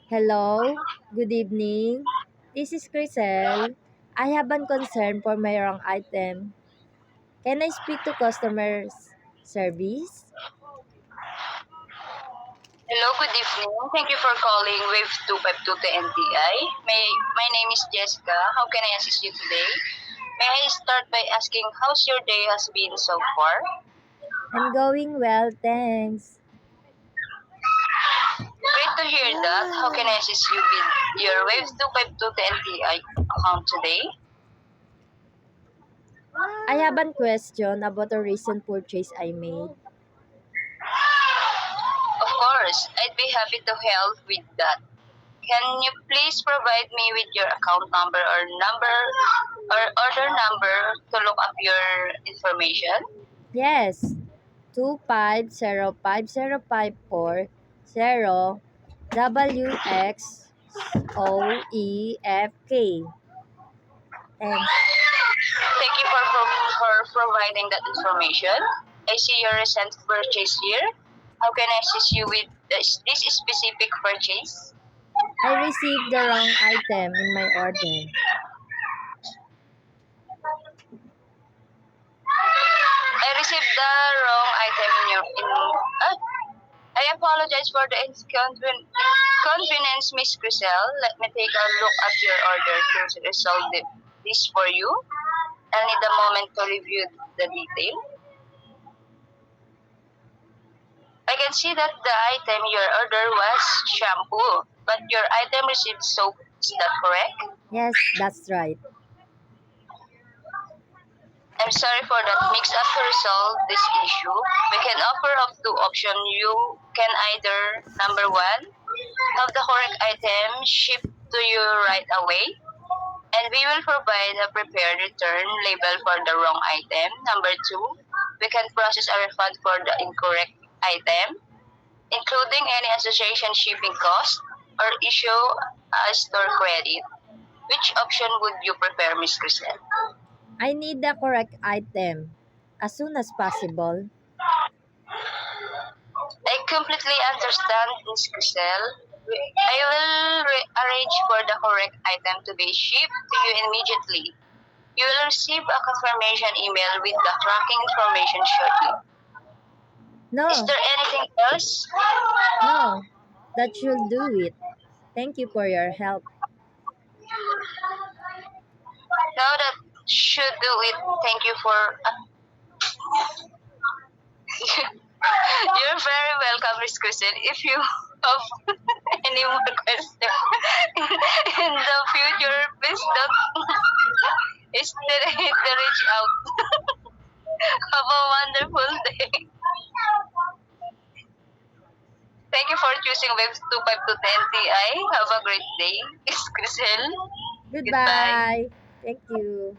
Hello, good evening. This is Crisel. I have a concern for my wrong item. Can I speak to customer service? Hello, good evening. Thank you for calling Wave 252 to NTI. My name is Jessica. How can I assist you today? May I start by asking how's your day has been so far? I'm going well, thanks. Great to hear that. How can I assist you with your Wave 252 to NTI account today? I have a question about a recent purchase I made. Of course, I'd be happy to help with that. Can you please provide me with your account number or order number to look up your information? Yes, 2505054 WXOEFK. Thanks. Thank you for providing that information. I see your recent purchase here. How can I assist you with this specific purchase? I received the wrong item in my order. I received the wrong item in your I apologize for the inconvenience, Miss Grisel. Let me take a look at your order to resolve this for you. I'll need a moment to review the detail. I can see that the item your order was shampoo, but your item received soap. Is that correct? Yes, that's right. I'm sorry for that mix-up. To resolve this issue, we can offer up two options. You can either, number one, have the correct item shipped to you right away, and we will provide a prepared return label for the wrong item. Number two, we can process a refund for the incorrect item, including any association shipping cost, or issue a store credit. Which option would you prefer, Miss Crisel? I need the correct item as soon as possible. I completely understand, Miss Crisel. I will arrange for the correct item to be shipped to you immediately. You will receive a confirmation email with the tracking information shortly. Is No, there anything else? no, that should do it. Thank you for your help. Now that should do it. Thank you for. You're very welcome, Miss Kristen. If you have any more questions in the future, please don't hesitate to reach out. Have a wonderful day. Thank you for choosing Webs 25 to 10 TI. Have a great day. It's Grisel. Goodbye. Goodbye. Thank you.